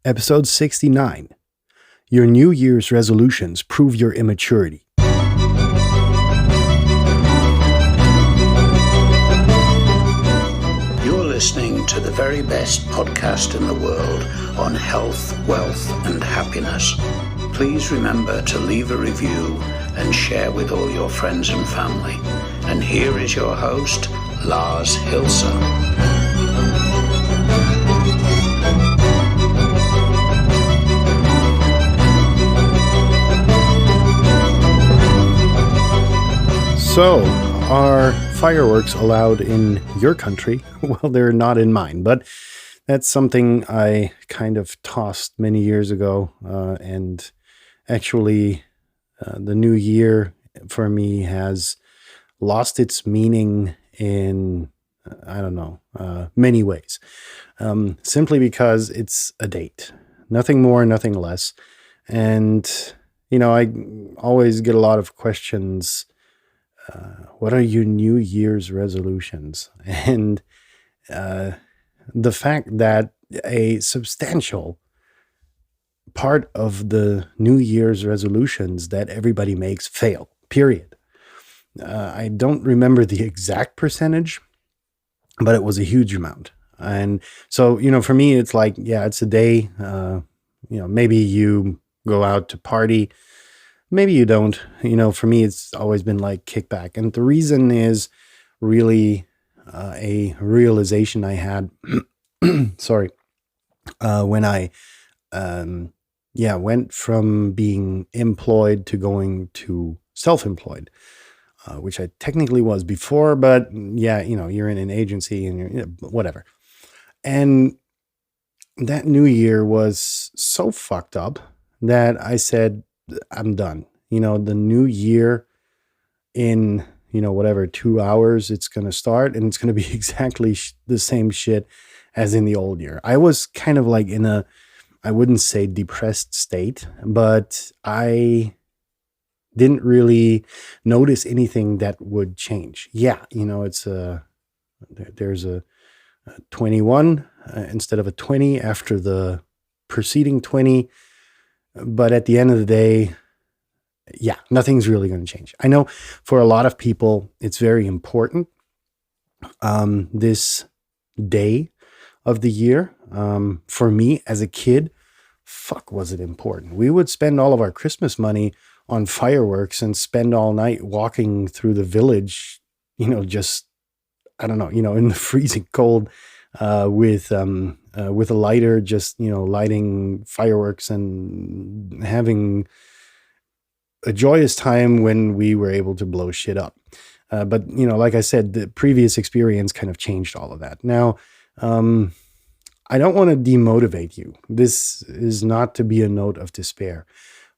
Episode 69. Your New Year's resolutions prove your immaturity. You're listening to the very best podcast in the world on health, wealth, and happiness. Please remember to leave a review and share with all your friends and family. And here is your host, Lars Hilser. So, are fireworks allowed in your country? Well, they're not in mine, but that's something I kind of tossed many years ago. And actually, the new year for me has lost its meaning in, many ways. Simply because it's a date. Nothing more, nothing less. And, I always get a lot of questions. What are your New Year's resolutions? And the fact that a substantial part of the New Year's resolutions that everybody makes fail, period. I don't remember the exact percentage, but it was a huge amount. And so, for me, it's like, it's a day, maybe you go out to party. Maybe you don't. For me, it's always been like kickback. And the reason is really a realization I had, when I, went from being employed to going to self-employed, which I technically was before, but you're in an agency and you're whatever. And that new year was so fucked up that I said, I'm done. The new year in, 2 hours, it's going to start and it's going to be exactly the same shit as in the old year. I was kind of like in I wouldn't say depressed state, but I didn't really notice anything that would change. It's there's a 21 instead of a 20 after the preceding 20. But at the end of the day, nothing's really going to change. I know for a lot of people, it's very important. This day of the year, for me as a kid, was it important. We would spend all of our Christmas money on fireworks and spend all night walking through the village, in the freezing cold, with a lighter, just, lighting fireworks and having a joyous time when we were able to blow shit up. But, like I said, the previous experience kind of changed all of that. Now, I don't want to demotivate you. This is not to be a note of despair,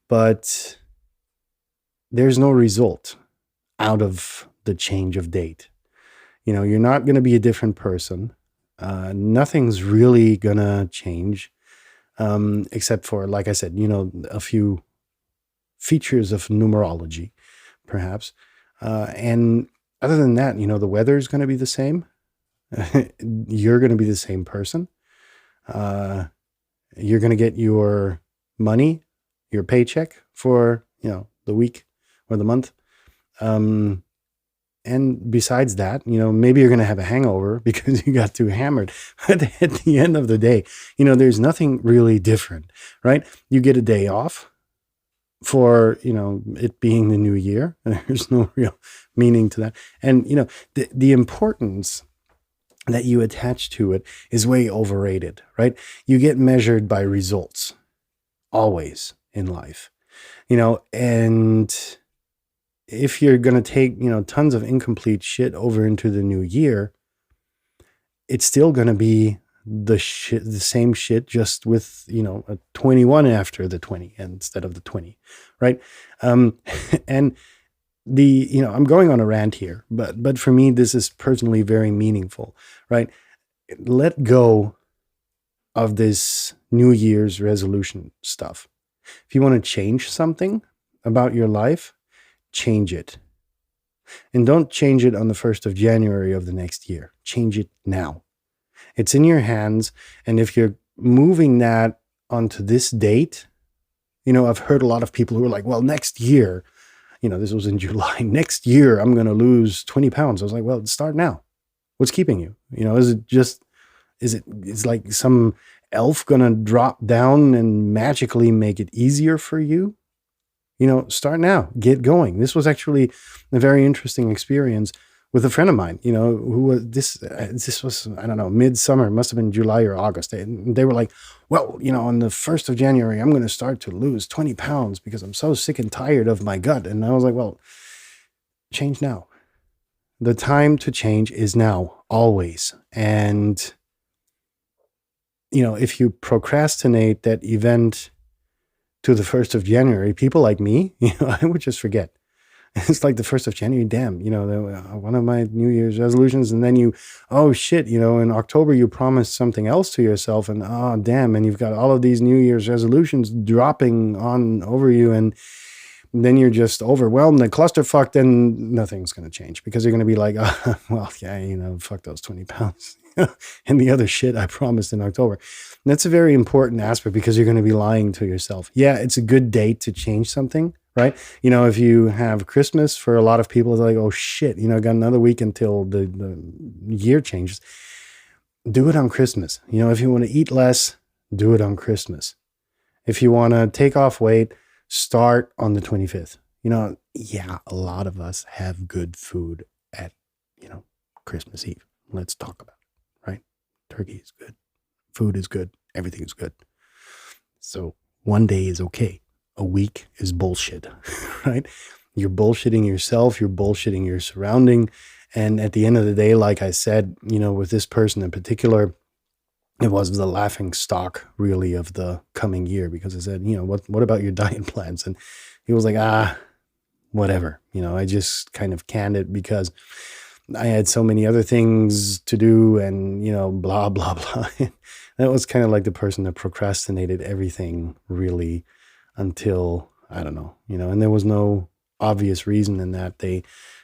but there's no result out of the change of date. You're not going to be a different person. Nothing's really gonna change, except for, like I said, a few features of numerology, perhaps. And other than that, the weather's going to be the same. You're going to be the same person. You're going to get your money, your paycheck for, the week or the month. And besides that, maybe you're going to have a hangover because you got too hammered. But at the end of the day, there's nothing really different, right? You get a day off for, it being the new year. There's no real meaning to that. And, the importance that you attach to it is way overrated, right? You get measured by results always in life, and if you're going to take, tons of incomplete shit over into the new year, it's still going to be the same shit, just with, a 21 after the 20 instead of the 20, right? And I'm going on a rant here, but for me, this is personally very meaningful, right? Let go of this New Year's resolution stuff. If you want to change something about your life, change it. And don't change it on the 1st of January of the next year. Change it now. It's in your hands. And if you're moving that onto this date, I've heard a lot of people who are like, well, next year, this was in July, next year, I'm going to lose 20 pounds. I was like, well, start now. What's keeping you? Is like some elf going to drop down and magically make it easier for you? Start now, get going. This was actually a very interesting experience with a friend of mine, who was this was, I don't know, midsummer, must have been July or August. They were like, well, on the 1st of January, I'm going to start to lose 20 pounds because I'm so sick and tired of my gut. And I was like, well, change now. The time to change is now, always. And, if you procrastinate that event to the 1st of January, people like me, I would just forget. It's like the 1st of January, damn, one of my New Year's resolutions. And then oh shit, in October, you promised something else to yourself and oh, damn. And you've got all of these New Year's resolutions dropping on over you. And then you're just overwhelmed and clusterfucked, and nothing's going to change because you're going to be like, oh, well, yeah, fuck those 20 pounds and the other shit I promised in October. And that's a very important aspect because you're going to be lying to yourself. Yeah, it's a good date to change something, right? If you have Christmas, for a lot of people, it's like, oh shit, I got another week until the year changes. Do it on Christmas. If you want to eat less, do it on Christmas. If you want to take off weight, start on the 25th. Yeah, a lot of us have good food at, Christmas Eve. Let's talk about it, right? Turkey is good. Food is good. Everything is good. So one day is okay. A week is bullshit, right? You're bullshitting yourself. You're bullshitting your surrounding. And at the end of the day, like I said, with this person in particular, it was the laughing stock really of the coming year, because I said, what about your diet plans? And he was like, whatever. I just kind of canned it because I had so many other things to do and, blah, blah, blah. That was kind of like the person that procrastinated everything really until, I don't know, and there was no obvious reason in that. They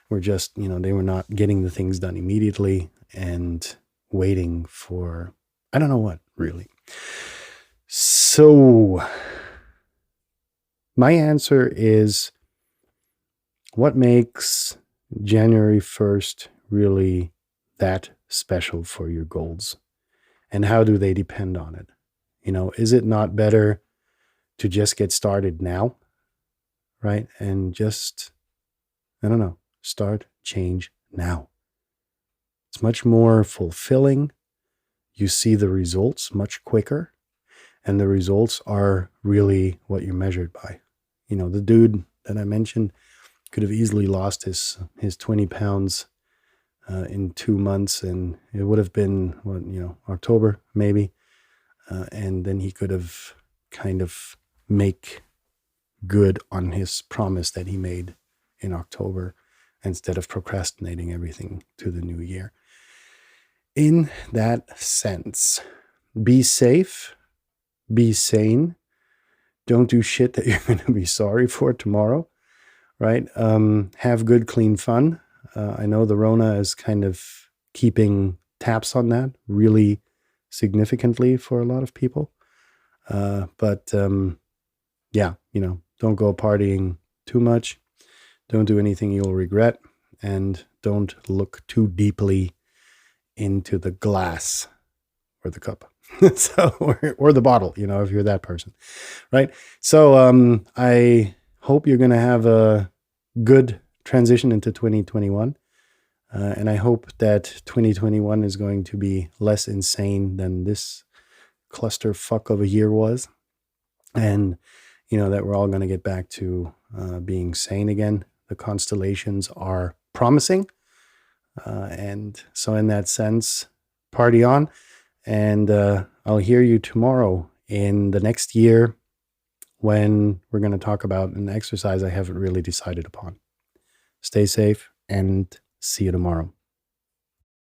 were just, they were not getting the things done immediately and waiting for, I don't know what, really. So my answer is, what makes January 1st really that special for your goals? And how do they depend on it? Is it not better to just get started now, right? And just, I don't know, start change now. It's much more fulfilling. You see the results much quicker, and the results are really what you're measured by. The dude that I mentioned could have easily lost his 20 pounds in 2 months, and it would have been October maybe, and then he could have kind of make good on his promise that he made in October instead of procrastinating everything to the new year. In that sense, be safe, be sane, don't do shit that you're going to be sorry for tomorrow, right? Have good, clean fun. I know the Rona is kind of keeping tabs on that really significantly for a lot of people. But don't go partying too much. Don't do anything you'll regret. And don't look too deeply into the glass or the cup. or the bottle, if you're that person, right? So I hope you're going to have a good transition into 2021. And I hope that 2021 is going to be less insane than this clusterfuck of a year was. And, that we're all going to get back to being sane again. The constellations are promising. And so in that sense, party on. And I'll hear you tomorrow in the next year when we're going to talk about an exercise I haven't really decided upon. Stay safe and see you tomorrow.